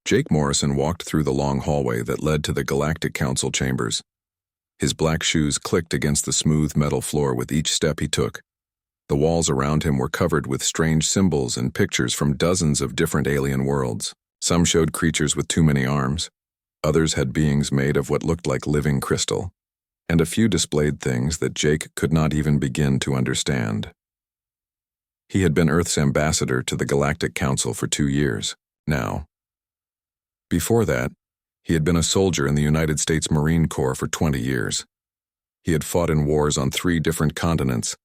Jake Morrison walked through the long hallway that led to the Galactic Council chambers. His black shoes clicked against the smooth metal floor with each step he took. The walls around him were covered with strange symbols and pictures from dozens of different alien worlds. Some showed creatures with too many arms. Others had beings made of what looked like living crystal. And a few displayed things that Jake could not even begin to understand. He had been Earth's ambassador to the Galactic Council for 2 years, now. Before that, he had been a soldier in the United States Marine Corps for 20 years. He had fought in wars on 3 different continents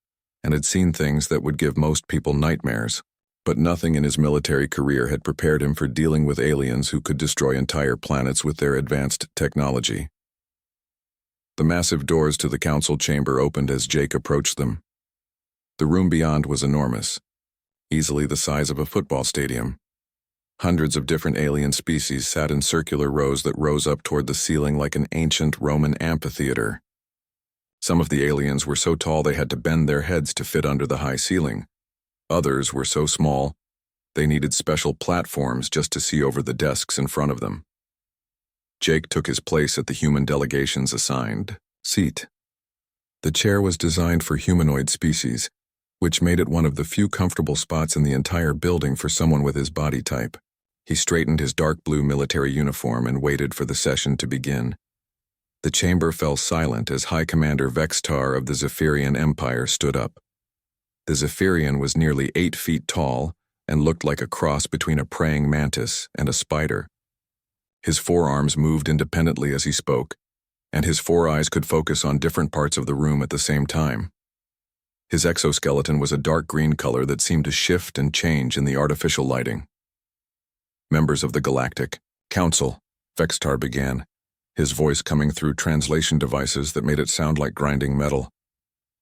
and had seen things that would give most people nightmares, but nothing in his military career had prepared him for dealing with aliens who could destroy entire planets with their advanced technology. The massive doors to the council chamber opened as Jake approached them. The room beyond was enormous, easily the size of a football stadium. Hundreds of different alien species sat in circular rows that rose up toward the ceiling like an ancient Roman amphitheater. Some of the aliens were so tall they had to bend their heads to fit under the high ceiling. Others were so small, they needed special platforms just to see over the desks in front of them. Jake took his place at the human delegation's assigned seat. The chair was designed for humanoid species, which made it one of the few comfortable spots in the entire building for someone with his body type. He straightened his dark blue military uniform and waited for the session to begin. The chamber fell silent as High Commander Vextar of the Zephyrian Empire stood up. The Zephyrian was nearly 8 feet tall and looked like a cross between a praying mantis and a spider. His forearms moved independently as he spoke, and his 4 eyes could focus on different parts of the room at the same time. His exoskeleton was a dark green color that seemed to shift and change in the artificial lighting. Members of the Galactic Council, Vextar began, his voice coming through translation devices that made it sound like grinding metal.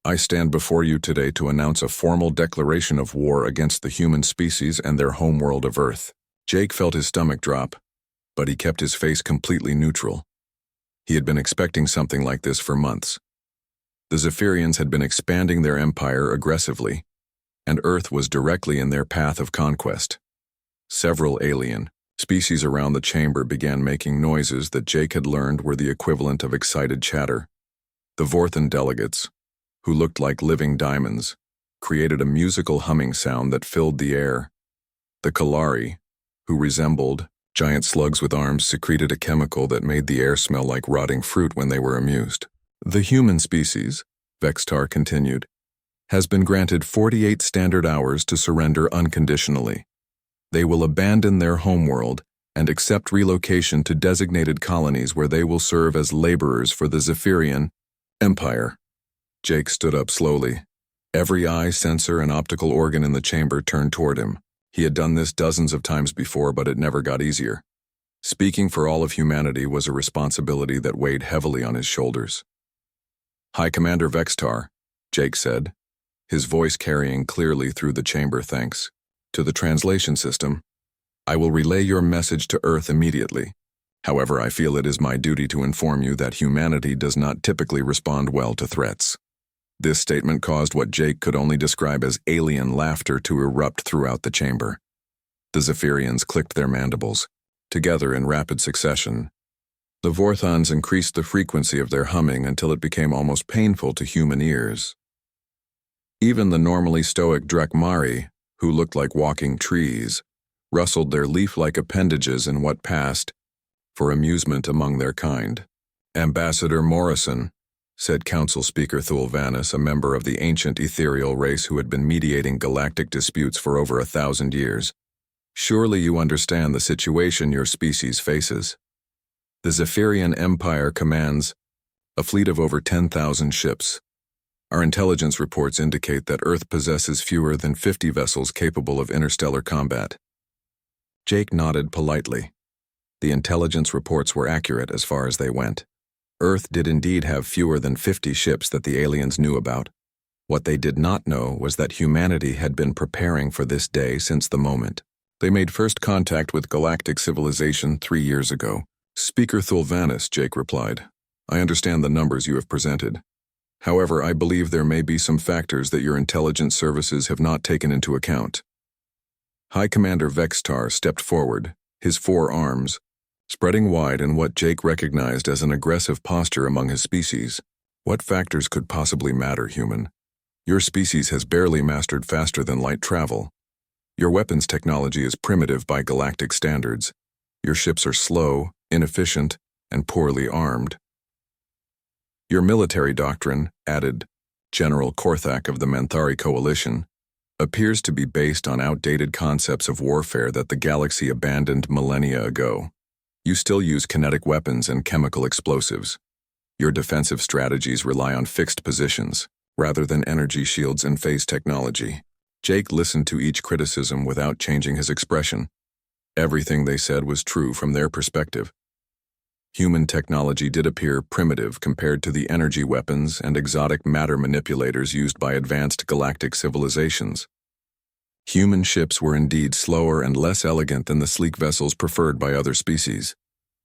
I stand before you today to announce a formal declaration of war against the human species and their homeworld of Earth. Jake felt his stomach drop, but he kept his face completely neutral. He had been expecting something like this for months. The Zephyrians had been expanding their empire aggressively, and Earth was directly in their path of conquest. Several alien species around the chamber began making noises that Jake had learned were the equivalent of excited chatter. The Vorthan delegates, who looked like living diamonds, created a musical humming sound that filled the air. The Kalari, who resembled giant slugs with arms, secreted a chemical that made the air smell like rotting fruit when they were amused. The human species, Vextar continued, has been granted 48 standard hours to surrender unconditionally. They will abandon their homeworld and accept relocation to designated colonies where they will serve as laborers for the Zephyrian Empire. Jake stood up slowly. Every eye, sensor, and optical organ in the chamber turned toward him. He had done this dozens of times before, but it never got easier. Speaking for all of humanity was a responsibility that weighed heavily on his shoulders. High Commander Vextar, Jake said, his voice carrying clearly through the chamber. Thanks to the translation system, I will relay your message to Earth immediately. However, I feel it is my duty to inform you that humanity does not typically respond well to threats. This statement caused what Jake could only describe as alien laughter to erupt throughout the chamber. The Zephyrians clicked their mandibles, together in rapid succession. The Vorthons increased the frequency of their humming until it became almost painful to human ears. Even the normally stoic Drekmari, who looked like walking trees, rustled their leaf-like appendages in what passed for amusement among their kind. Ambassador Morrison, said Council Speaker Thulvanus, a member of the ancient ethereal race who had been mediating galactic disputes for over 1,000 years. Surely you understand the situation your species faces. The Zephyrian Empire commands a fleet of over 10,000 ships. Our intelligence reports indicate that Earth possesses fewer than 50 vessels capable of interstellar combat. Jake nodded politely. The intelligence reports were accurate as far as they went. Earth did indeed have fewer than 50 ships that the aliens knew about. What they did not know was that humanity had been preparing for this day since the moment they made first contact with galactic civilization 3 years ago. Speaker Thulvanus, Jake replied, I understand the numbers you have presented. However, I believe there may be some factors that your intelligence services have not taken into account. High Commander Vextar stepped forward, his forearms spreading wide in what Jake recognized as an aggressive posture among his species. What factors could possibly matter, human? Your species has barely mastered faster than light travel. Your weapons technology is primitive by galactic standards. Your ships are slow, inefficient, and poorly armed. Your military doctrine, added General Korthak of the Manthari Coalition, appears to be based on outdated concepts of warfare that the galaxy abandoned millennia ago. You still use kinetic weapons and chemical explosives. Your defensive strategies rely on fixed positions, rather than energy shields and phase technology. Jake listened to each criticism without changing his expression. Everything they said was true from their perspective. Human technology did appear primitive compared to the energy weapons and exotic matter manipulators used by advanced galactic civilizations. Human ships were indeed slower and less elegant than the sleek vessels preferred by other species.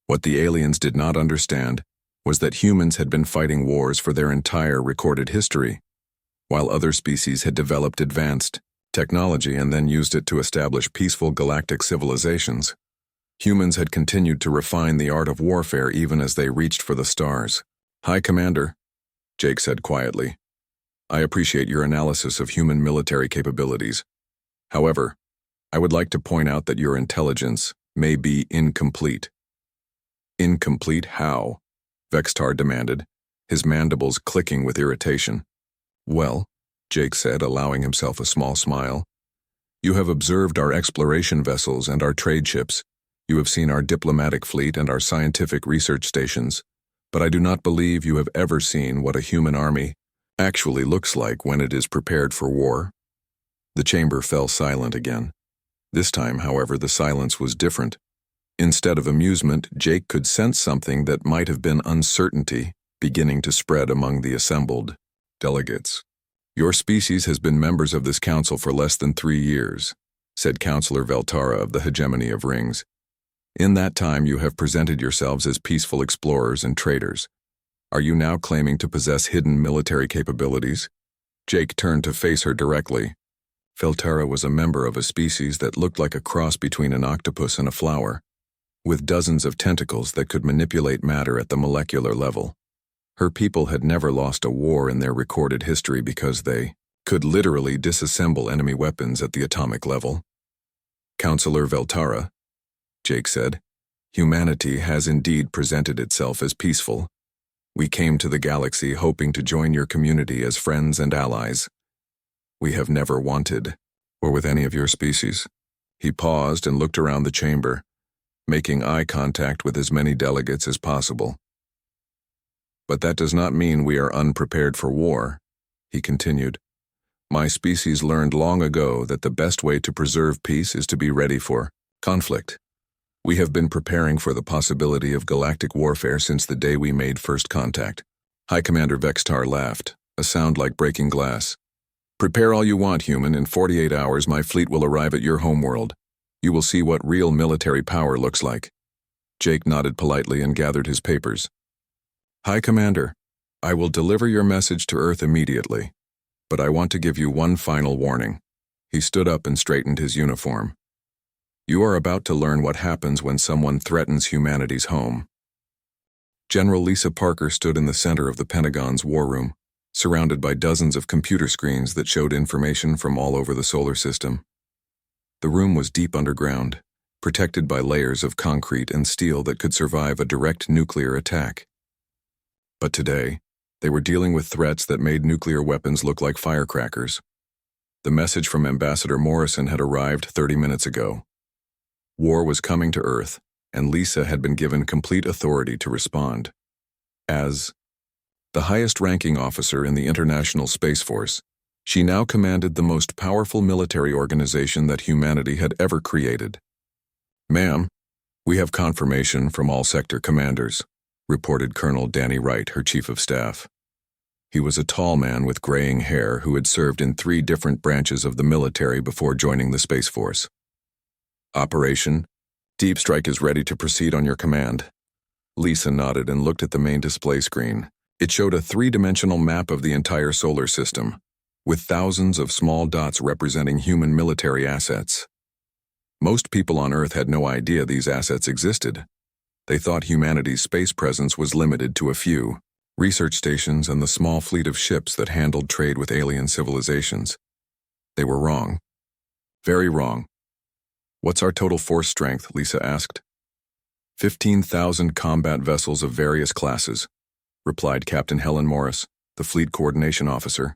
What the aliens did not understand was that humans had been fighting wars for their entire recorded history, while other species had developed advanced technology and then used it to establish peaceful galactic civilizations. Humans had continued to refine the art of warfare even as they reached for the stars. "High Commander," Jake said quietly, "I appreciate your analysis of human military capabilities. However, I would like to point out that your intelligence may be incomplete." "Incomplete how?" Vextar demanded, his mandibles clicking with irritation. "Well," Jake said, allowing himself a small smile, "you have observed our exploration vessels and our trade ships. You have seen our diplomatic fleet and our scientific research stations, but I do not believe you have ever seen what a human army actually looks like when it is prepared for war." The chamber fell silent again. This time, however, the silence was different. Instead of amusement, Jake could sense something that might have been uncertainty beginning to spread among the assembled delegates. "Your species has been members of this council for less than 3 years," said Councillor Veltara of the Hegemony of Rings. "In that time you have presented yourselves as peaceful explorers and traders. Are you now claiming to possess hidden military capabilities?" Jake turned to face her directly. Veltara was a member of a species that looked like a cross between an octopus and a flower, with dozens of tentacles that could manipulate matter at the molecular level. Her people had never lost a war in their recorded history because they could literally disassemble enemy weapons at the atomic level. "Councillor Veltara," Jake said, "humanity has indeed presented itself as peaceful. We came to the galaxy hoping to join your community as friends and allies. We have never wanted, or with any of your species." He paused and looked around the chamber, making eye contact with as many delegates as possible. "But that does not mean we are unprepared for war," he continued. "My species learned long ago that the best way to preserve peace is to be ready for conflict. We have been preparing for the possibility of galactic warfare since the day we made first contact." High Commander Vextar laughed, a sound like breaking glass. "Prepare all you want, human. In 48 hours, my fleet will arrive at your homeworld. You will see what real military power looks like." Jake nodded politely and gathered his papers. "High Commander, I will deliver your message to Earth immediately, but I want to give you one final warning." He stood up and straightened his uniform. "You are about to learn what happens when someone threatens humanity's home." General Lisa Parker stood in the center of the Pentagon's war room, surrounded by dozens of computer screens that showed information from all over the solar system. The room was deep underground, protected by layers of concrete and steel that could survive a direct nuclear attack. But today, they were dealing with threats that made nuclear weapons look like firecrackers. The message from Ambassador Morrison had arrived 30 minutes ago. War was coming to Earth, and Lisa had been given complete authority to respond. As the highest-ranking officer in the International Space Force, she now commanded the most powerful military organization that humanity had ever created. "Ma'am, we have confirmation from all sector commanders," reported Colonel Danny Wright, her chief of staff. He was a tall man with graying hair who had served in 3 different branches of the military before joining the Space Force. "Operation Deep Strike is ready to proceed on your command." Lisa nodded and looked at the main display screen. It showed a 3-dimensional map of the entire solar system, with thousands of small dots representing human military assets. Most people on Earth had no idea these assets existed. They thought humanity's space presence was limited to a few research stations and the small fleet of ships that handled trade with alien civilizations. They were wrong. Very wrong. "What's our total force strength?" Lisa asked. 15,000 combat vessels of various classes, replied Captain Helen Morris, the fleet coordination officer.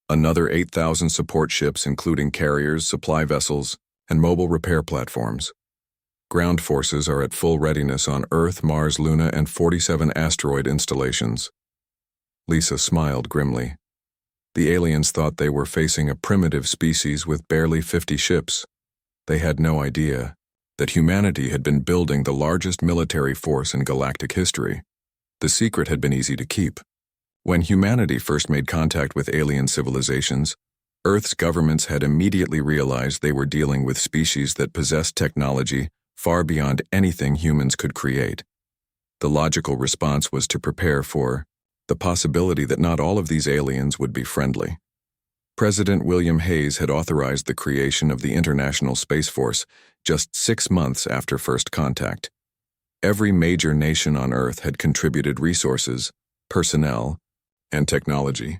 Another 8,000 support ships including carriers, supply vessels, and mobile repair platforms. Ground forces are at full readiness on Earth, Mars, Luna, and 47 asteroid installations. Lisa smiled grimly. The aliens thought they were facing a primitive species with barely 50 ships. They had no idea that humanity had been building the largest military force in galactic history. The secret had been easy to keep. When humanity first made contact with alien civilizations, Earth's governments had immediately realized they were dealing with species that possessed technology far beyond anything humans could create. The logical response was to prepare for the possibility that not all of these aliens would be friendly. President William Hayes had authorized the creation of the International Space Force just 6 months after first contact. Every major nation on Earth had contributed resources, personnel, and technology.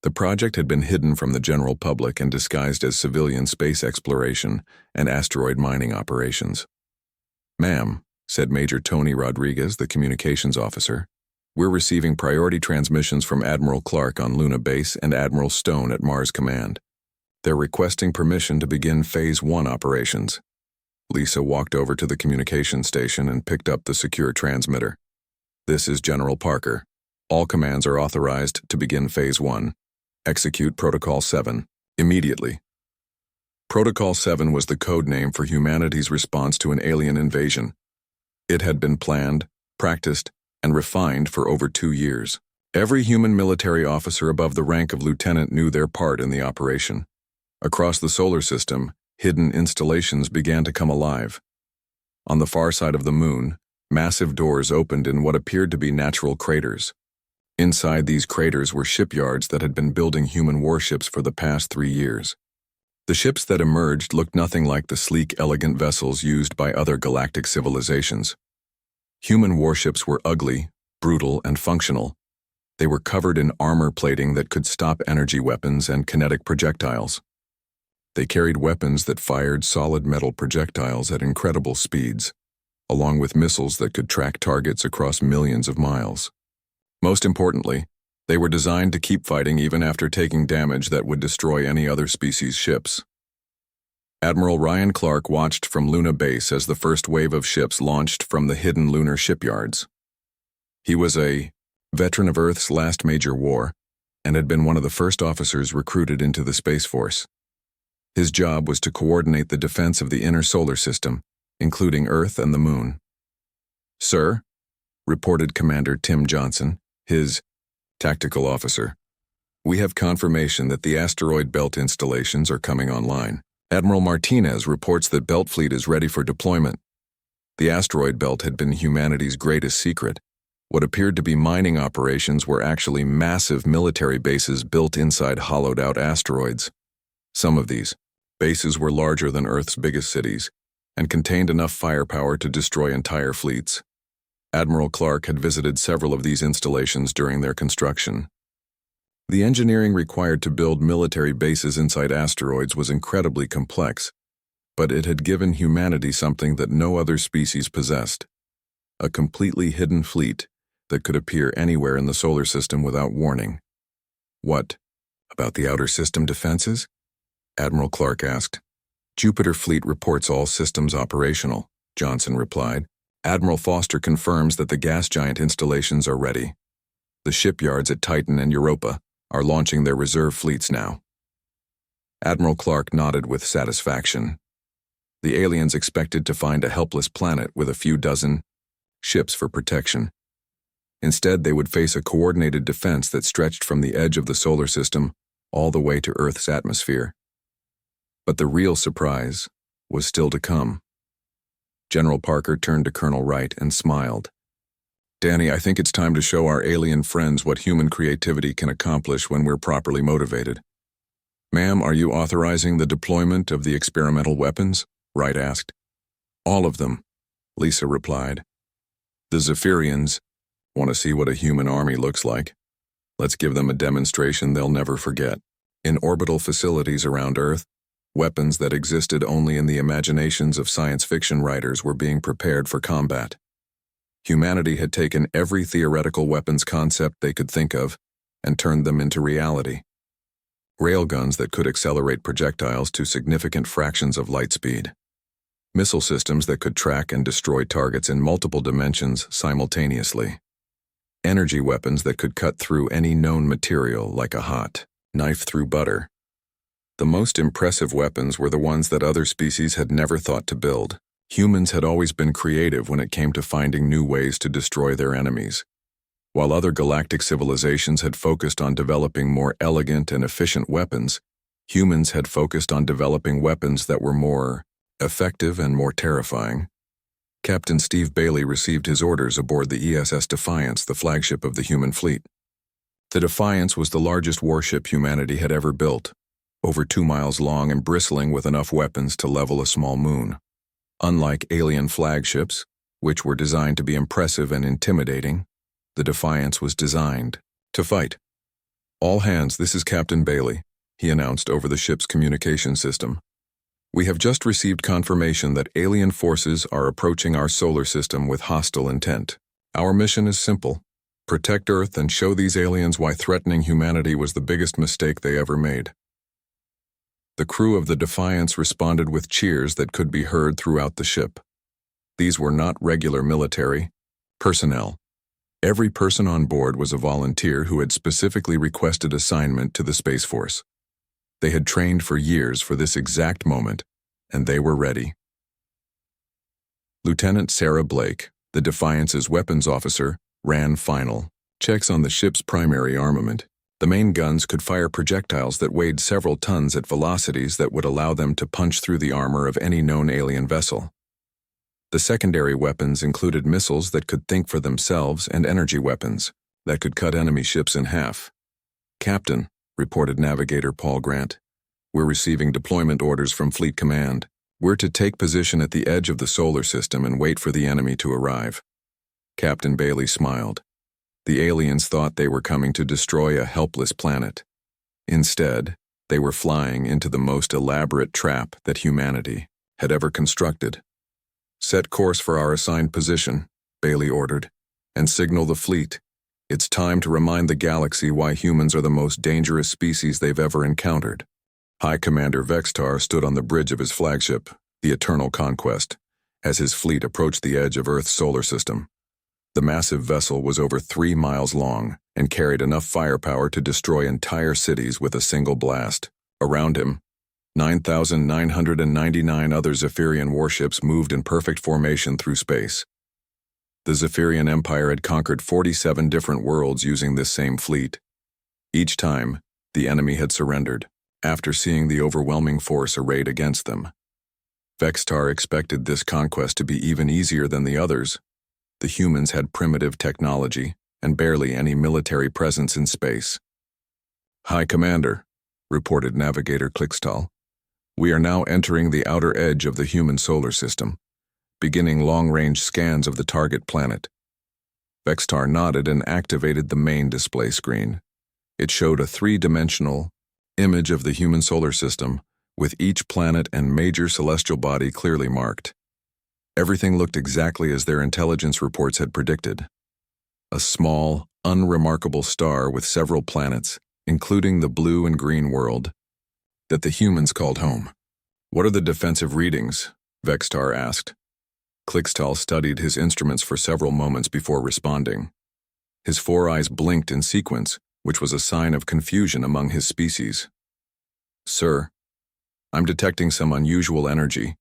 The project had been hidden from the general public and disguised as civilian space exploration and asteroid mining operations. "Ma'am," said Major Tony Rodriguez, the communications officer, "we're receiving priority transmissions from Admiral Clark on Luna Base and Admiral Stone at Mars Command. They're requesting permission to begin Phase 1 operations." Lisa walked over to the communication station and picked up the secure transmitter. "This is General Parker. All commands are authorized to begin Phase 1. Execute Protocol 7 immediately." Protocol 7 was the code name for humanity's response to an alien invasion. It had been planned, practiced, and refined for over 2 years. Every human military officer above the rank of lieutenant knew their part in the operation. Across the solar system, hidden installations began to come alive. On the far side of the moon, massive doors opened in what appeared to be natural craters. Inside these craters were shipyards that had been building human warships for the past 3 years. The ships that emerged looked nothing like the sleek, elegant vessels used by other galactic civilizations. Human warships were ugly, brutal, and functional. They were covered in armor plating that could stop energy weapons and kinetic projectiles. They carried weapons that fired solid metal projectiles at incredible speeds, along with missiles that could track targets across millions of miles. Most importantly, they were designed to keep fighting even after taking damage that would destroy any other species' ships. Admiral Ryan Clark watched from Luna Base as the first wave of ships launched from the hidden lunar shipyards. He was a veteran of Earth's last major war and had been one of the first officers recruited into the Space Force. His job was to coordinate the defense of the inner solar system, including Earth and the Moon. "Sir," reported Commander Tim Johnson, his tactical officer, "we have confirmation that the asteroid belt installations are coming online. Admiral Martinez reports that Belt Fleet is ready for deployment." The asteroid belt had been humanity's greatest secret. What appeared to be mining operations were actually massive military bases built inside hollowed-out asteroids. Some of these bases were larger than Earth's biggest cities and contained enough firepower to destroy entire fleets. Admiral Clark had visited several of these installations during their construction. The engineering required to build military bases inside asteroids was incredibly complex, but it had given humanity something that no other species possessed: a completely hidden fleet that could appear anywhere in the solar system without warning. "What about the outer system defenses?" Admiral Clark asked. "Jupiter Fleet reports all systems operational," Johnson replied. "Admiral Foster confirms that the gas giant installations are ready. The shipyards at Titan and Europa are launching their reserve fleets now." Admiral Clark nodded with satisfaction. The aliens expected to find a helpless planet with a few dozen ships for protection. Instead, they would face a coordinated defense that stretched from the edge of the solar system all the way to Earth's atmosphere. But the real surprise was still to come. General Parker turned to Colonel Wright and smiled. "Danny, I think it's time to show our alien friends what human creativity can accomplish when we're properly motivated. Ma'am, are you authorizing the deployment of the experimental weapons?" Wright asked. All of them, Lisa replied. The Zephyrians want to see what a human army looks like. Let's give them a demonstration they'll never forget. In orbital facilities around Earth, weapons that existed only in the imaginations of science fiction writers were being prepared for combat. Humanity had taken every theoretical weapons concept they could think of and turned them into reality. Railguns that could accelerate projectiles to significant fractions of light speed. Missile systems that could track and destroy targets in multiple dimensions simultaneously. Energy weapons that could cut through any known material like a hot knife through butter. The most impressive weapons were the ones that other species had never thought to build. Humans had always been creative when it came to finding new ways to destroy their enemies. While other galactic civilizations had focused on developing more elegant and efficient weapons, humans had focused on developing weapons that were more effective and more terrifying. Captain Steve Bailey received his orders aboard the ESS Defiance, the flagship of the human fleet. The Defiance was the largest warship humanity had ever built, over 2 miles long and bristling with enough weapons to level a small moon. Unlike alien flagships, which were designed to be impressive and intimidating, the Defiance was designed to fight. All hands, this is Captain Bailey, he announced over the ship's communication system. We have just received confirmation that alien forces are approaching our solar system with hostile intent. Our mission is simple: protect Earth and show these aliens why threatening humanity was the biggest mistake they ever made. The crew of the Defiance responded with cheers that could be heard throughout the ship. These were not regular military personnel. Every person on board was a volunteer who had specifically requested assignment to the Space Force. They had trained for years for this exact moment, and they were ready. Lieutenant Sarah Blake, the Defiance's weapons officer, ran final checks on the ship's primary armament. The main guns could fire projectiles that weighed several tons at velocities that would allow them to punch through the armor of any known alien vessel. The secondary weapons included missiles that could think for themselves and energy weapons that could cut enemy ships in half. Captain, reported Navigator Paul Grant, we're receiving deployment orders from Fleet Command. We're to take position at the edge of the solar system and wait for the enemy to arrive. Captain Bailey smiled. The aliens thought they were coming to destroy a helpless planet. Instead, they were flying into the most elaborate trap that humanity had ever constructed. Set course for our assigned position, Bailey ordered, and signal the fleet. It's time to remind the galaxy why humans are the most dangerous species they've ever encountered. High Commander Vextar stood on the bridge of his flagship, the Eternal Conquest, as his fleet approached the edge of Earth's solar system. The massive vessel was over 3 miles long and carried enough firepower to destroy entire cities with a single blast. Around him, 9,999 other Zephyrian warships moved in perfect formation through space. The Zephyrian Empire had conquered 47 different worlds using this same fleet. Each time, the enemy had surrendered, after seeing the overwhelming force arrayed against them. Vextar expected this conquest to be even easier than the others. The humans had primitive technology and barely any military presence in space. High Commander, reported Navigator Clixtal, we are now entering the outer edge of the human solar system, beginning long-range scans of the target planet. Vextar nodded and activated the main display screen. It showed a 3-dimensional image of the human solar system, with each planet and major celestial body clearly marked. Everything looked exactly as their intelligence reports had predicted. A small, unremarkable star with several planets, including the blue and green world, that the humans called home. What are the defensive readings? Vextar asked. Clixtal studied his instruments for several moments before responding. His 4 eyes blinked in sequence, which was a sign of confusion among his species. Sir, I'm detecting some unusual energy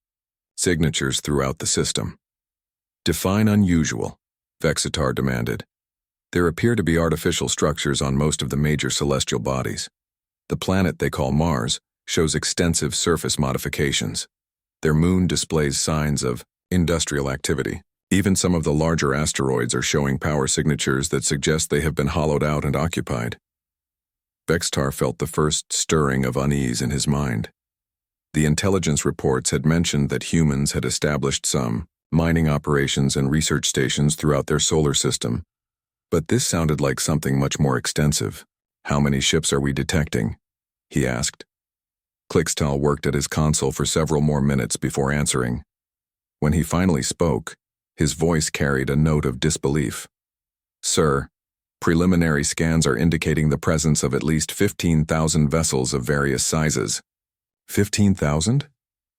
signatures throughout the system. Define unusual, Vexitar demanded. There appear to be artificial structures on most of the major celestial bodies. The planet they call Mars shows extensive surface modifications. Their moon displays signs of industrial activity. Even some of the larger asteroids are showing power signatures that suggest they have been hollowed out and occupied. Vextar felt the first stirring of unease in his mind. The intelligence reports had mentioned that humans had established some mining operations and research stations throughout their solar system. But this sounded like something much more extensive. "How many ships are we detecting?" he asked. Clixtal worked at his console for several more minutes before answering. When he finally spoke, his voice carried a note of disbelief. "Sir, preliminary scans are indicating the presence of at least 15,000 vessels of various sizes." 15,000?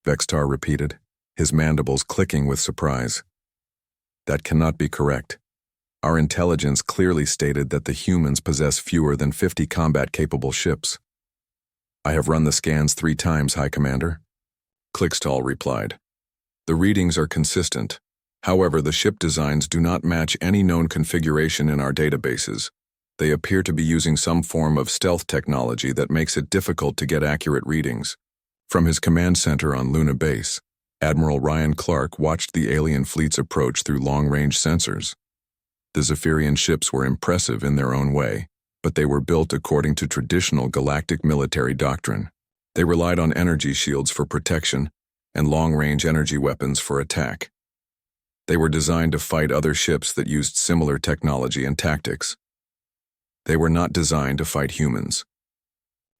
Vextar repeated, his mandibles clicking with surprise. "That cannot be correct. Our intelligence clearly stated that the humans possess fewer than 50 combat-capable ships." "I have run the scans 3 times, High Commander," Clixtal replied. "The readings are consistent. However, the ship designs do not match any known configuration in our databases. They appear to be using some form of stealth technology that makes it difficult to get accurate readings." From his command center on Luna Base, Admiral Ryan Clark watched the alien fleets approach through long-range sensors. The Zephyrian ships were impressive in their own way, but they were built according to traditional galactic military doctrine. They relied on energy shields for protection and long-range energy weapons for attack. They were designed to fight other ships that used similar technology and tactics. They were not designed to fight humans.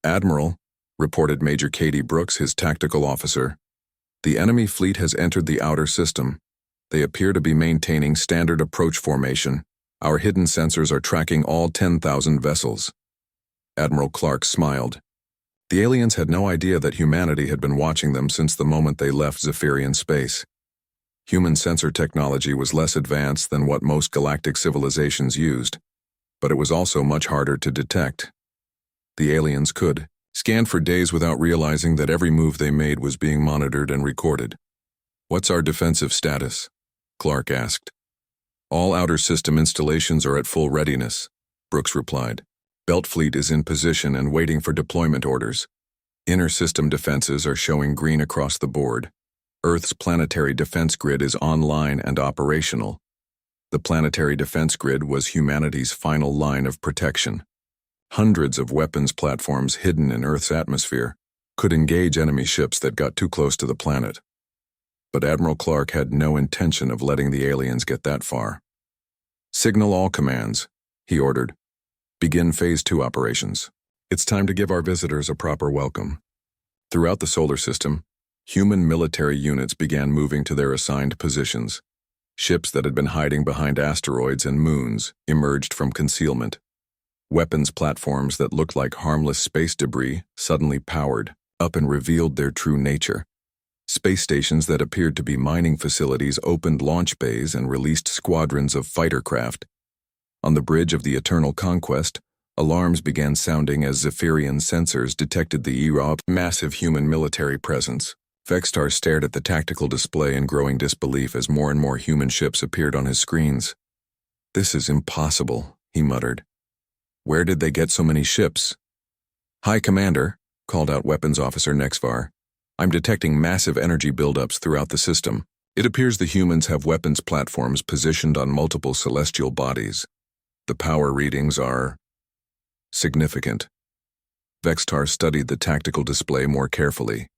"Admiral," reported Major Katie Brooks, his tactical officer, "the enemy fleet has entered the outer system. They appear to be maintaining standard approach formation. Our hidden sensors are tracking all 10,000 vessels." Admiral Clark smiled. The aliens had no idea that humanity had been watching them since the moment they left Zephyrian space. Human sensor technology was less advanced than what most galactic civilizations used, but it was also much harder to detect. The aliens could scan for days without realizing that every move they made was being monitored and recorded. "What's our defensive status?" Clark asked. "All outer system installations are at full readiness," Brooks replied. "Belt Fleet is in position and waiting for deployment orders. Inner system defenses are showing green across the board. Earth's planetary defense grid is online and operational. The planetary defense grid was humanity's final line of protection. Hundreds of weapons platforms hidden in Earth's atmosphere could engage enemy ships that got too close to the planet. But Admiral Clark had no intention of letting the aliens get that far. "Signal all commands," he ordered. "Begin Phase 2 operations. It's time to give our visitors a proper welcome." Throughout the solar system, human military units began moving to their assigned positions. Ships that had been hiding behind asteroids and moons emerged from concealment. Weapons platforms that looked like harmless space debris suddenly powered up and revealed their true nature. Space stations that appeared to be mining facilities opened launch bays and released squadrons of fighter craft. On the bridge of the Eternal Conquest, alarms began sounding as Zephyrian sensors detected the era of massive human military presence. Vextar stared at the tactical display in growing disbelief as more and more human ships appeared on his screens. "This is impossible," he muttered. "Where did they get so many ships?" "High Commander," called out Weapons Officer Nexvar, "I'm detecting massive energy buildups throughout the system. It appears the humans have weapons platforms positioned on multiple celestial bodies. The power readings are significant." Vextar studied the tactical display more carefully.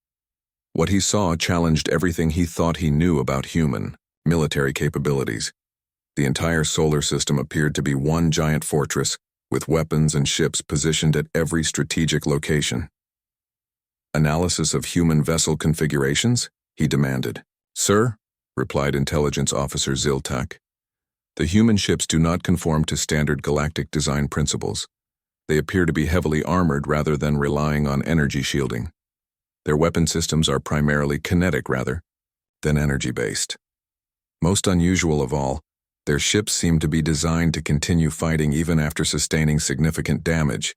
What he saw challenged everything he thought he knew about human military capabilities. The entire solar system appeared to be one giant fortress, with weapons and ships positioned at every strategic location. "Analysis of human vessel configurations?" he demanded. "Sir," replied Intelligence Officer Ziltak, "the human ships do not conform to standard galactic design principles. They appear to be heavily armored rather than relying on energy shielding. Their weapon systems are primarily kinetic rather than energy-based. Most unusual of all, their ships seem to be designed to continue fighting even after sustaining significant damage."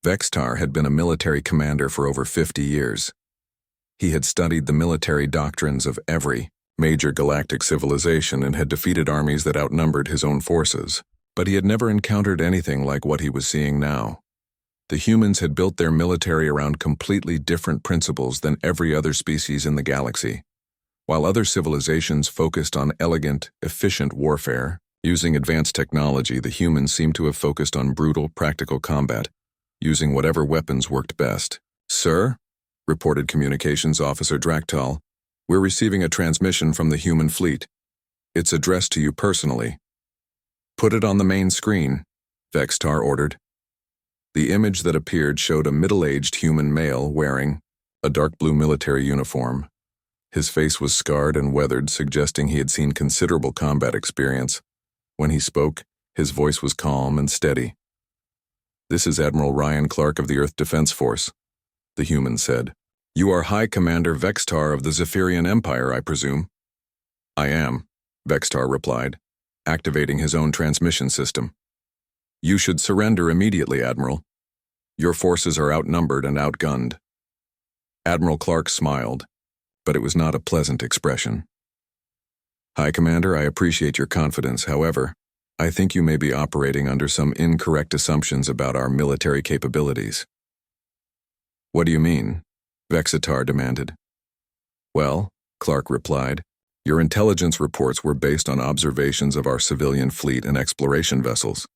Vextar had been a military commander for over 50 years. He had studied the military doctrines of every major galactic civilization and had defeated armies that outnumbered his own forces, but he had never encountered anything like what he was seeing now. The humans had built their military around completely different principles than every other species in the galaxy. While other civilizations focused on elegant, efficient warfare, using advanced technology, the humans seemed to have focused on brutal, practical combat, using whatever weapons worked best. "Sir?" reported Communications Officer Draktal. "We're receiving a transmission from the human fleet. It's addressed to you personally." "Put it on the main screen," Vextar ordered. The image that appeared showed a middle-aged human male wearing a dark blue military uniform. His face was scarred and weathered, suggesting he had seen considerable combat experience. When he spoke, his voice was calm and steady. "This is Admiral Ryan Clark of the Earth Defense Force," the human said. "You are High Commander Vextar of the Zephyrian Empire, I presume?" "I am," Vextar replied, activating his own transmission system. "You should surrender immediately, Admiral. Your forces are outnumbered and outgunned." Admiral Clark smiled, but it was not a pleasant expression. "High Commander, I appreciate your confidence. However, I think you may be operating under some incorrect assumptions about our military capabilities." "What do you mean?" Vexitar demanded. "Well," Clark replied, "your intelligence reports were based on observations of our civilian fleet and exploration vessels.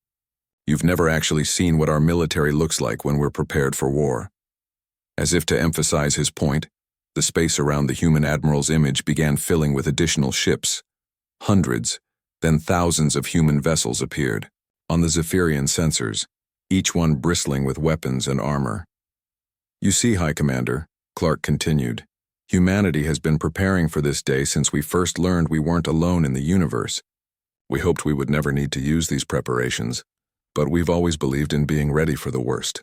You've never actually seen what our military looks like when we're prepared for war." As if to emphasize his point, the space around the human admiral's image began filling with additional ships. Hundreds, then thousands of human vessels appeared on the Zephyrian sensors, each one bristling with weapons and armor. "You see, High Commander," Clark continued, "humanity has been preparing for this day since we first learned we weren't alone in the universe. We hoped we would never need to use these preparations, but we've always believed in being ready for the worst."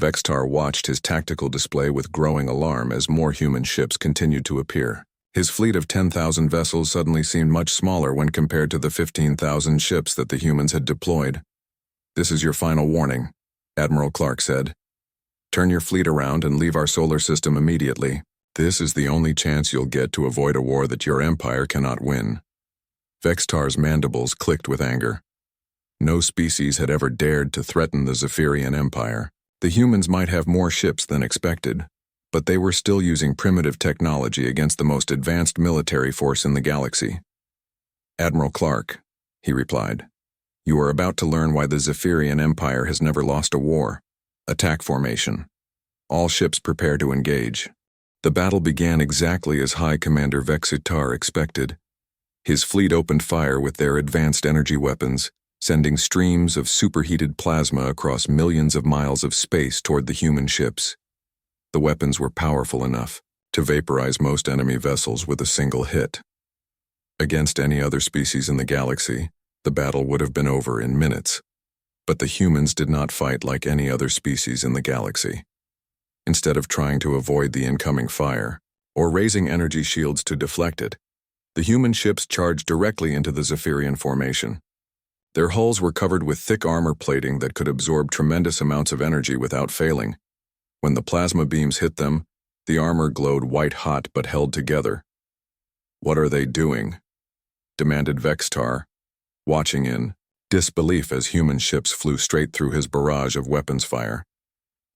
Vextar watched his tactical display with growing alarm as more human ships continued to appear. His fleet of 10,000 vessels suddenly seemed much smaller when compared to the 15,000 ships that the humans had deployed. "This is your final warning," Admiral Clark said. "Turn your fleet around and leave our solar system immediately. This is the only chance you'll get to avoid a war that your empire cannot win." Vextar's mandibles clicked with anger. No species had ever dared to threaten the Zephyrian Empire. The humans might have more ships than expected, but they were still using primitive technology against the most advanced military force in the galaxy. "Admiral Clark," he replied, "you are about to learn why the Zephyrian Empire has never lost a war. Attack formation. All ships prepare to engage." The battle began exactly as High Commander Vexitar expected. His fleet opened fire with their advanced energy weapons, sending streams of superheated plasma across millions of miles of space toward the human ships. The weapons were powerful enough to vaporize most enemy vessels with a single hit. Against any other species in the galaxy, the battle would have been over in minutes. But the humans did not fight like any other species in the galaxy. Instead of trying to avoid the incoming fire, or raising energy shields to deflect it, the human ships charged directly into the Zephyrian formation. Their hulls were covered with thick armor plating that could absorb tremendous amounts of energy without failing. When the plasma beams hit them, the armor glowed white-hot but held together. "What are they doing?" demanded Vextar, watching in disbelief as human ships flew straight through his barrage of weapons fire.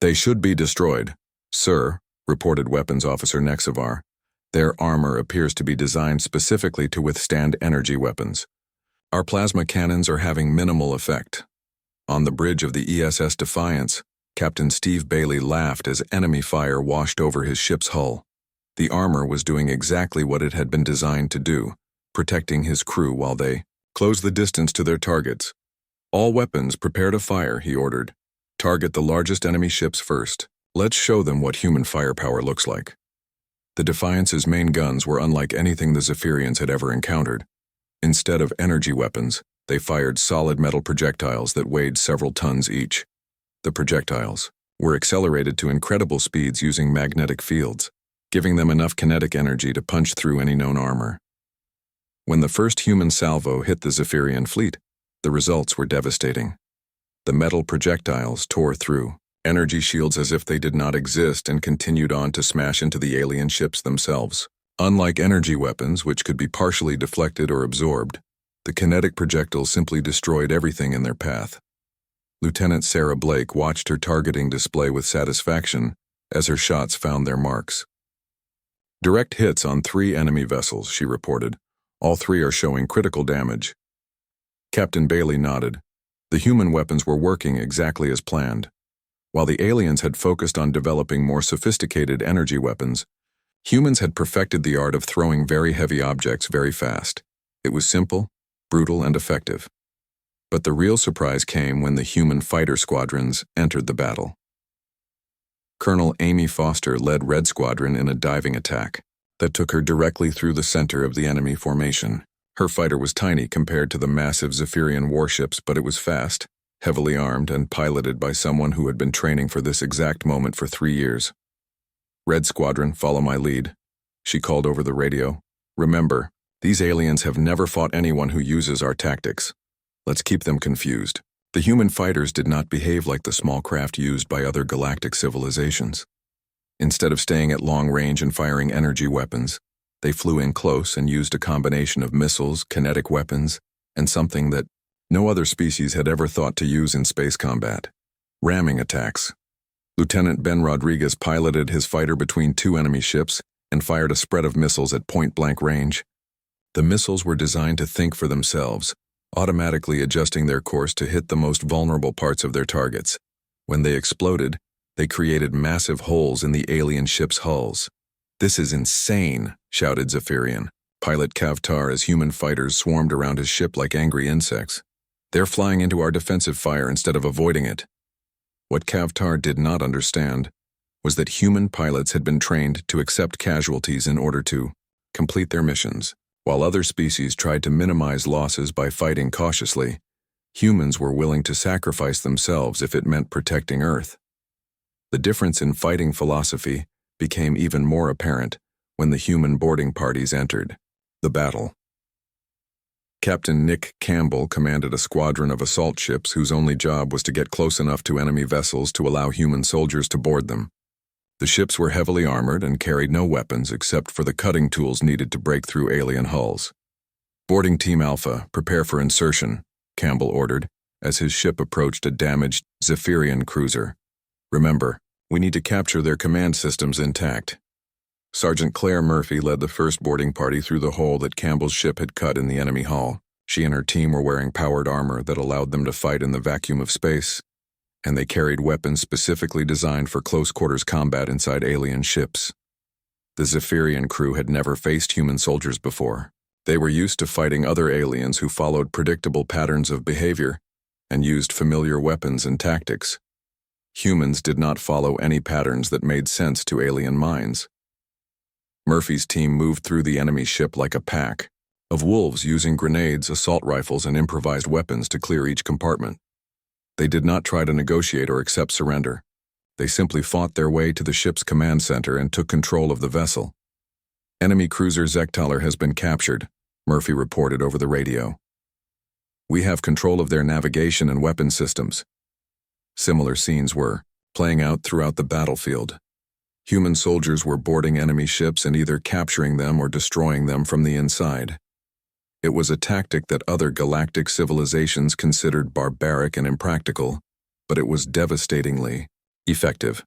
"They should be destroyed, sir," reported Weapons Officer Nexivar. "Their armor appears to be designed specifically to withstand energy weapons. Our plasma cannons are having minimal effect." On the bridge of the ESS Defiance, Captain Steve Bailey laughed as enemy fire washed over his ship's hull. The armor was doing exactly what it had been designed to do, protecting his crew while they closed the distance to their targets. "All weapons prepare to fire," he ordered. "Target the largest enemy ships first. Let's show them what human firepower looks like." The Defiance's main guns were unlike anything the Zephyrians had ever encountered. Instead of energy weapons, they fired solid metal projectiles that weighed several tons each. The projectiles were accelerated to incredible speeds using magnetic fields, giving them enough kinetic energy to punch through any known armor. When the first human salvo hit the Zephyrian fleet, the results were devastating. The metal projectiles tore through energy shields as if they did not exist and continued on to smash into the alien ships themselves. Unlike energy weapons, which could be partially deflected or absorbed, the kinetic projectiles simply destroyed everything in their path. Lieutenant Sarah Blake watched her targeting display with satisfaction as her shots found their marks. "Direct hits on 3 enemy vessels," she reported. "All 3 are showing critical damage." Captain Bailey nodded. The human weapons were working exactly as planned. While the aliens had focused on developing more sophisticated energy weapons, humans had perfected the art of throwing very heavy objects very fast. It was simple, brutal, and effective. But the real surprise came when the human fighter squadrons entered the battle. Colonel Amy Foster led Red Squadron in a diving attack that took her directly through the center of the enemy formation. Her fighter was tiny compared to the massive Zephyrian warships, but it was fast, heavily armed, and piloted by someone who had been training for this exact moment for 3 years. Red Squadron, follow my lead, she called over the radio. Remember, these aliens have never fought anyone who uses our tactics. Let's keep them confused. The human fighters did not behave like the small craft used by other galactic civilizations. Instead of staying at long range and firing energy weapons, they flew in close and used a combination of missiles, kinetic weapons, and something that no other species had ever thought to use in space combat: ramming attacks. Lieutenant Ben Rodriguez piloted his fighter between 2 enemy ships and fired a spread of missiles at point-blank range. The missiles were designed to think for themselves, automatically adjusting their course to hit the most vulnerable parts of their targets. When they exploded, they created massive holes in the alien ships' hulls. "This is insane," shouted Zephyrian pilot Kavtar as human fighters swarmed around his ship like angry insects. "They're flying into our defensive fire instead of avoiding it." What Kavtar did not understand was that human pilots had been trained to accept casualties in order to complete their missions. While other species tried to minimize losses by fighting cautiously, humans were willing to sacrifice themselves if it meant protecting Earth. The difference in fighting philosophy became even more apparent when the human boarding parties entered the battle. Captain Nick Campbell commanded a squadron of assault ships whose only job was to get close enough to enemy vessels to allow human soldiers to board them. The ships were heavily armored and carried no weapons except for the cutting tools needed to break through alien hulls. "Boarding Team Alpha, prepare for insertion," Campbell ordered, as his ship approached a damaged Zephyrian cruiser. "Remember, we need to capture their command systems intact." Sergeant Claire Murphy led the first boarding party through the hole that Campbell's ship had cut in the enemy hull. She and her team were wearing powered armor that allowed them to fight in the vacuum of space, and they carried weapons specifically designed for close-quarters combat inside alien ships. The Zephyrian crew had never faced human soldiers before. They were used to fighting other aliens who followed predictable patterns of behavior and used familiar weapons and tactics. Humans did not follow any patterns that made sense to alien minds. Murphy's team moved through the enemy ship like a pack of wolves, using grenades, assault rifles, and improvised weapons to clear each compartment. They did not try to negotiate or accept surrender. They simply fought their way to the ship's command center and took control of the vessel. "Enemy cruiser Zechtaler has been captured," Murphy reported over the radio. "We have control of their navigation and weapon systems." Similar scenes were playing out throughout the battlefield. Human soldiers were boarding enemy ships and either capturing them or destroying them from the inside. It was a tactic that other galactic civilizations considered barbaric and impractical, but it was devastatingly effective.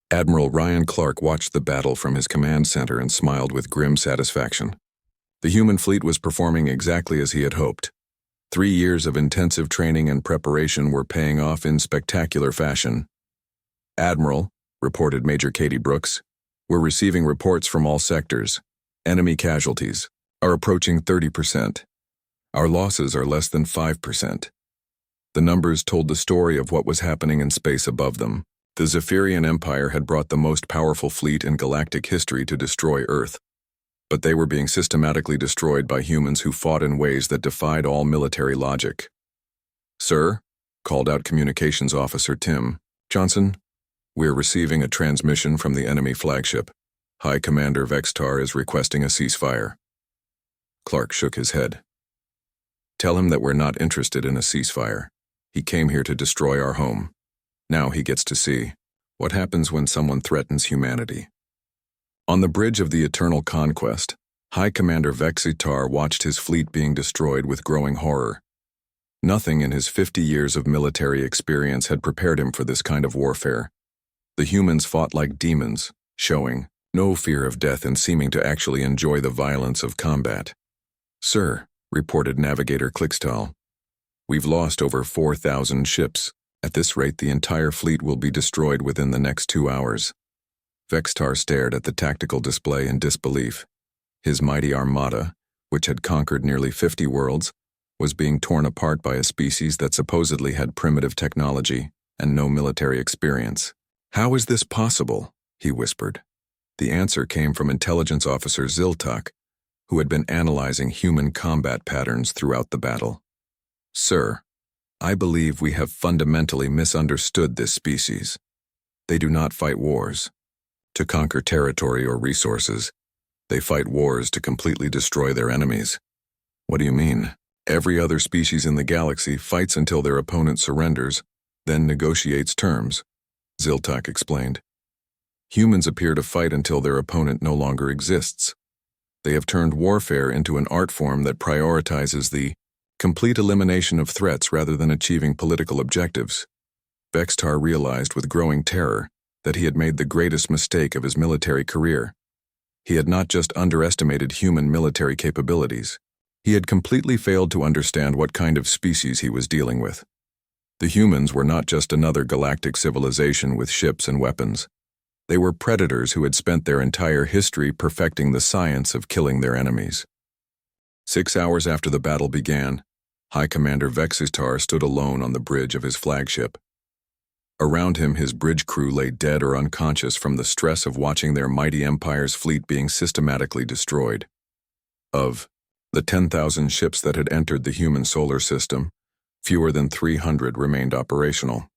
Admiral Ryan Clark watched the battle from his command center and smiled with grim satisfaction. The human fleet was performing exactly as he had hoped. 3 years of intensive training and preparation were paying off in spectacular fashion. "Admiral," reported Major Katie Brooks, "we're receiving reports from all sectors. Enemy casualties are approaching 30%. Our losses are less than 5%. The numbers told the story of what was happening in space above them. The Zephyrian Empire had brought the most powerful fleet in galactic history to destroy Earth, but they were being systematically destroyed by humans who fought in ways that defied all military logic. "Sir," called out Communications Officer Tim Johnson, "we're receiving a transmission from the enemy flagship. High Commander Vextar is requesting a ceasefire." Clark shook his head. "Tell him that we're not interested in a ceasefire. He came here to destroy our home. Now he gets to see what happens when someone threatens humanity." On the bridge of the Eternal Conquest, High Commander Vexitar watched his fleet being destroyed with growing horror. Nothing in his 50 years of military experience had prepared him for this kind of warfare. The humans fought like demons, showing no fear of death and seeming to actually enjoy the violence of combat. "Sir," reported Navigator Clickstall, "we've lost over 4,000 ships, At this rate, the entire fleet will be destroyed within the next 2 hours. Vextar stared at the tactical display in disbelief. His mighty armada, which had conquered nearly 50 worlds, was being torn apart by a species that supposedly had primitive technology and no military experience. "How is this possible?" he whispered. The answer came from intelligence officer Ziltak, who had been analyzing human combat patterns throughout the battle. "Sir, I believe we have fundamentally misunderstood this species. They do not fight wars to conquer territory or resources. They fight wars to completely destroy their enemies." "What do you mean?" "Every other species in the galaxy fights until their opponent surrenders, then negotiates terms," Ziltak explained. "Humans appear to fight until their opponent no longer exists. They have turned warfare into an art form that prioritizes the complete elimination of threats rather than achieving political objectives." Vextar realized with growing terror that he had made the greatest mistake of his military career. He had not just underestimated human military capabilities. He had completely failed to understand what kind of species he was dealing with. The humans were not just another galactic civilization with ships and weapons. They were predators who had spent their entire history perfecting the science of killing their enemies. 6 hours after the battle began, High Commander Vextar stood alone on the bridge of his flagship. Around him, his bridge crew lay dead or unconscious from the stress of watching their mighty empire's fleet being systematically destroyed. Of the 10,000 ships that had entered the human solar system, fewer than 300 remained operational.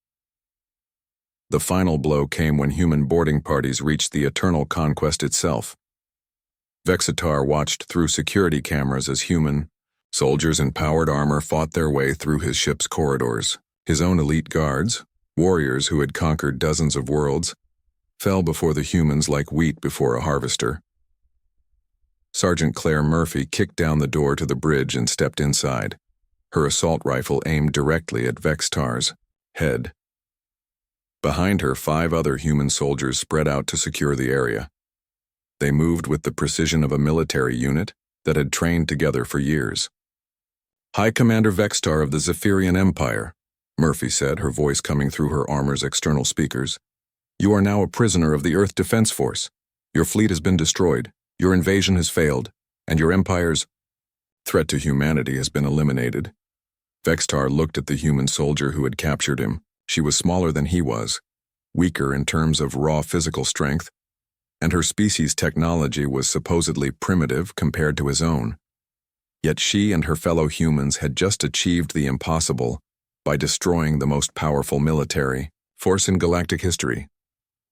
The final blow came when human boarding parties reached the eternal conquest itself. Vextar watched through security cameras as human soldiers in powered armor fought their way through his ship's corridors. His own elite guards, warriors who had conquered dozens of worlds, fell before the humans like wheat before a harvester. Sergeant Claire Murphy kicked down the door to the bridge and stepped inside, her assault rifle aimed directly at Vextar's head. Behind her, 5 other human soldiers spread out to secure the area. They moved with the precision of a military unit that had trained together for years. "High Commander Vextar of the Zephyrian Empire," Murphy said, her voice coming through her armor's external speakers. "You are now a prisoner of the Earth Defense Force. Your fleet has been destroyed, your invasion has failed, and your empire's threat to humanity has been eliminated." Vextar looked at the human soldier who had captured him. She was smaller than he was, weaker in terms of raw physical strength, and her species' technology was supposedly primitive compared to his own. Yet she and her fellow humans had just achieved the impossible by destroying the most powerful military force in galactic history.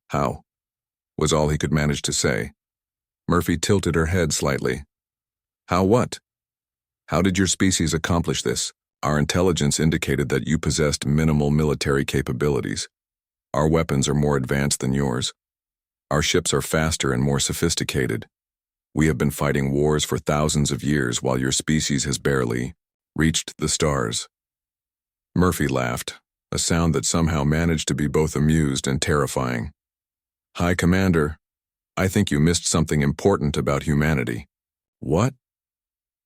"How?" was all he could manage to say. Murphy tilted her head slightly. "How what? How did your species accomplish this? Our intelligence indicated that you possessed minimal military capabilities. Our weapons are more advanced than yours. Our ships are faster and more sophisticated. We have been fighting wars for thousands of years while your species has barely reached the stars." Murphy laughed, a sound that somehow managed to be both amused and terrifying. "High Commander, I think you missed something important about humanity." "What?"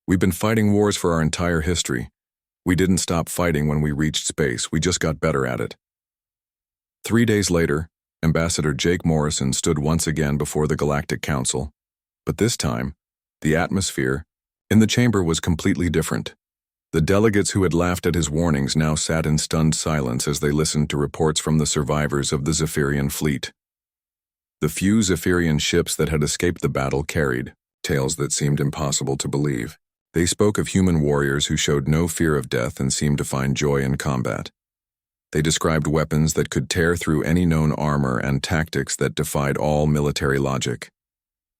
"We've been fighting wars for our entire history. We didn't stop fighting when we reached space, we just got better at it." 3 days later, Ambassador Jake Morrison stood once again before the Galactic Council. But this time, the atmosphere in the chamber was completely different. The delegates who had laughed at his warnings now sat in stunned silence as they listened to reports from the survivors of the Zephyrian fleet. The few Zephyrian ships that had escaped the battle carried tales that seemed impossible to believe. They spoke of human warriors who showed no fear of death and seemed to find joy in combat. They described weapons that could tear through any known armor and tactics that defied all military logic.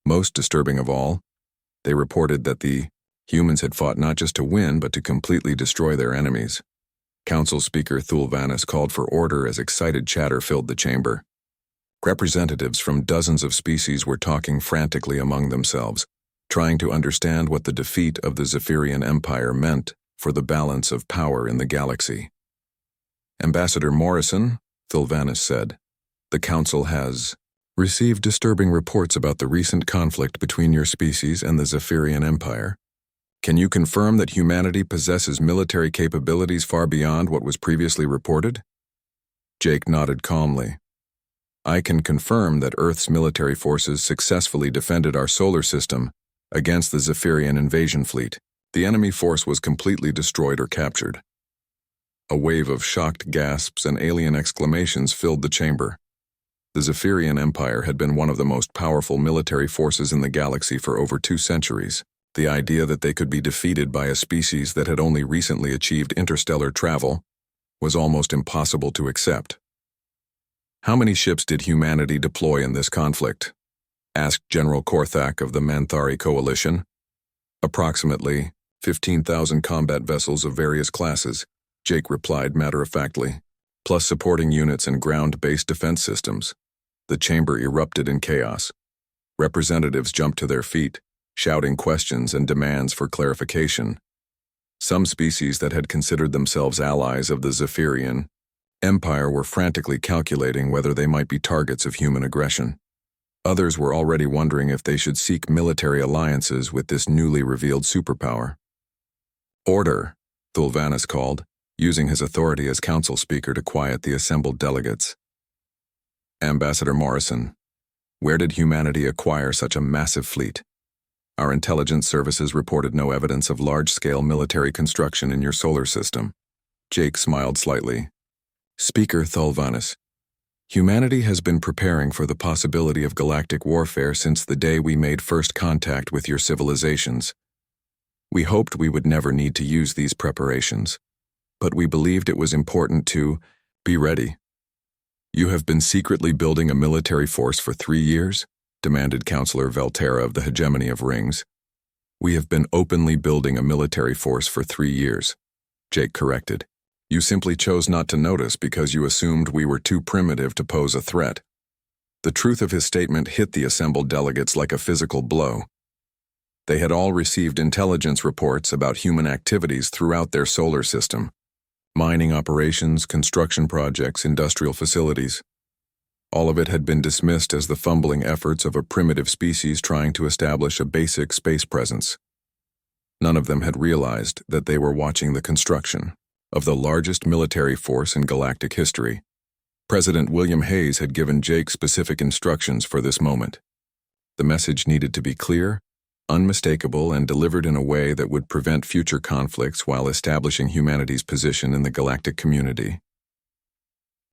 Most disturbing of all, they reported that the humans had fought not just to win, but to completely destroy their enemies. Council Speaker Thulvanus called for order as excited chatter filled the chamber. Representatives from dozens of species were talking frantically among themselves, trying to understand what the defeat of the Zephyrian Empire meant for the balance of power in the galaxy. "Ambassador Morrison," Thulvanus said, "the Council has received disturbing reports about the recent conflict between your species and the Zephyrian Empire. Can you confirm that humanity possesses military capabilities far beyond what was previously reported?" Jake nodded calmly. I can confirm that Earth's military forces successfully defended our solar system against the Zephyrian invasion fleet. The enemy force was completely destroyed or captured. A wave of shocked gasps and alien exclamations filled the chamber. The Zephyrian Empire had been one of the most powerful military forces in the galaxy for over 2 centuries. The idea that they could be defeated by a species that had only recently achieved interstellar travel was almost impossible to accept. How many ships did humanity deploy in this conflict? Asked General Korthak of the Manthari Coalition. Approximately 15,000 combat vessels of various classes, Jake replied matter-of-factly, plus supporting units and ground-based defense systems. The chamber erupted in chaos. Representatives jumped to their feet, shouting questions and demands for clarification. Some species that had considered themselves allies of the Zephyrian Empire were frantically calculating whether they might be targets of human aggression. Others were already wondering if they should seek military alliances with this newly revealed superpower. Order, Thulvanus called, using his authority as council speaker to quiet the assembled delegates. Ambassador Morrison, where did humanity acquire such a massive fleet? Our intelligence services reported no evidence of large-scale military construction in your solar system. Jake smiled slightly. Speaker Thulvanus, humanity has been preparing for the possibility of galactic warfare since the day we made first contact with your civilizations. We hoped we would never need to use these preparations, but we believed it was important to be ready. You have been secretly building a military force for 3 years? Demanded Counselor Velterra of the Hegemony of Rings. We have been openly building a military force for 3 years, Jake corrected. You simply chose not to notice because you assumed we were too primitive to pose a threat. The truth of his statement hit the assembled delegates like a physical blow. They had all received intelligence reports about human activities throughout their solar system. Mining operations, construction projects, industrial facilities. All of it had been dismissed as the fumbling efforts of a primitive species trying to establish a basic space presence. None of them had realized that they were watching the construction of the largest military force in galactic history. President William Hayes had given Jake specific instructions for this moment. The message needed to be clear, unmistakable, and delivered in a way that would prevent future conflicts while establishing humanity's position in the galactic community.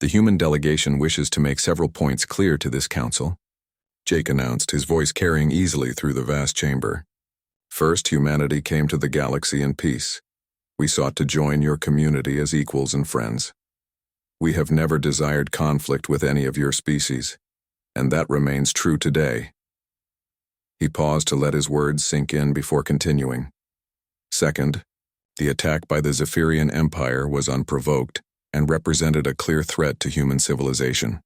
The human delegation wishes to make several points clear to this council, Jake announced, his voice carrying easily through the vast chamber. First, humanity came to the galaxy in peace. We sought to join your community as equals and friends. We have never desired conflict with any of your species, and that remains true today. He paused to let his words sink in before continuing. Second, the attack by the Zephyrian Empire was unprovoked and represented a clear threat to human civilization.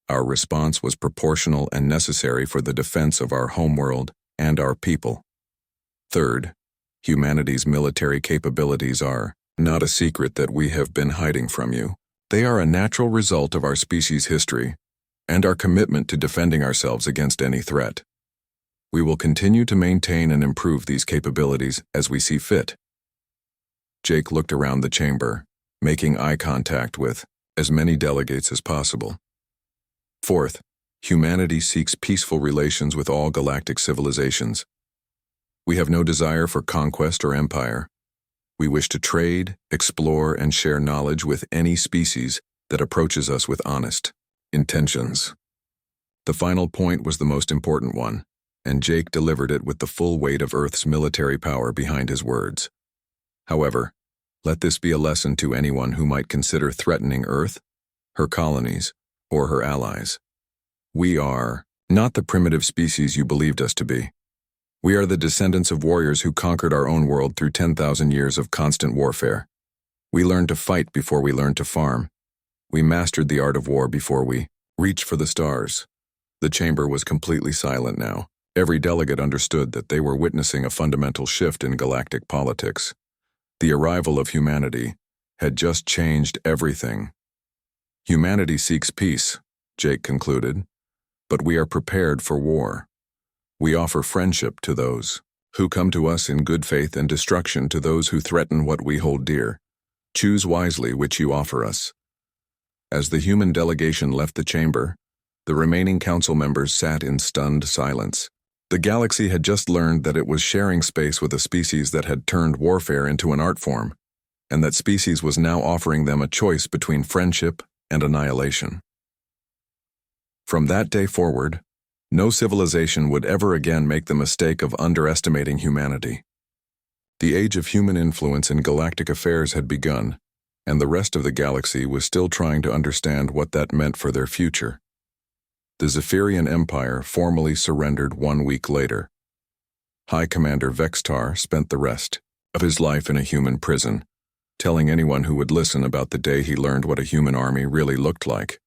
Our response was proportional and necessary for the defense of our homeworld and our people. Third, humanity's military capabilities are not a secret that we have been hiding from you. They are a natural result of our species' history and our commitment to defending ourselves against any threat. We will continue to maintain and improve these capabilities as we see fit. Jake looked around the chamber, making eye contact with as many delegates as possible. Fourth, humanity seeks peaceful relations with all galactic civilizations. We have no desire for conquest or empire. We wish to trade, explore, and share knowledge with any species that approaches us with honest intentions. The final point was the most important one, and Jake delivered it with the full weight of Earth's military power behind his words. However, let this be a lesson to anyone who might consider threatening Earth, her colonies, or her allies. We are not the primitive species you believed us to be. We are the descendants of warriors who conquered our own world through 10,000 years of constant warfare. We learned to fight before we learned to farm. We mastered the art of war before we reached for the stars. The chamber was completely silent now. Every delegate understood that they were witnessing a fundamental shift in galactic politics. The arrival of humanity had just changed everything. Humanity seeks peace, Jake concluded, but we are prepared for war. We offer friendship to those who come to us in good faith and destruction to those who threaten what we hold dear. Choose wisely which you offer us. As the human delegation left the chamber, the remaining council members sat in stunned silence. The galaxy had just learned that it was sharing space with a species that had turned warfare into an art form, and that species was now offering them a choice between friendship and annihilation. From that day forward, no civilization would ever again make the mistake of underestimating humanity. The age of human influence in galactic affairs had begun, and the rest of the galaxy was still trying to understand what that meant for their future. The Zephyrian Empire formally surrendered 1 week later. High Commander Vextar spent the rest of his life in a human prison, telling anyone who would listen about the day he learned what a human army really looked like.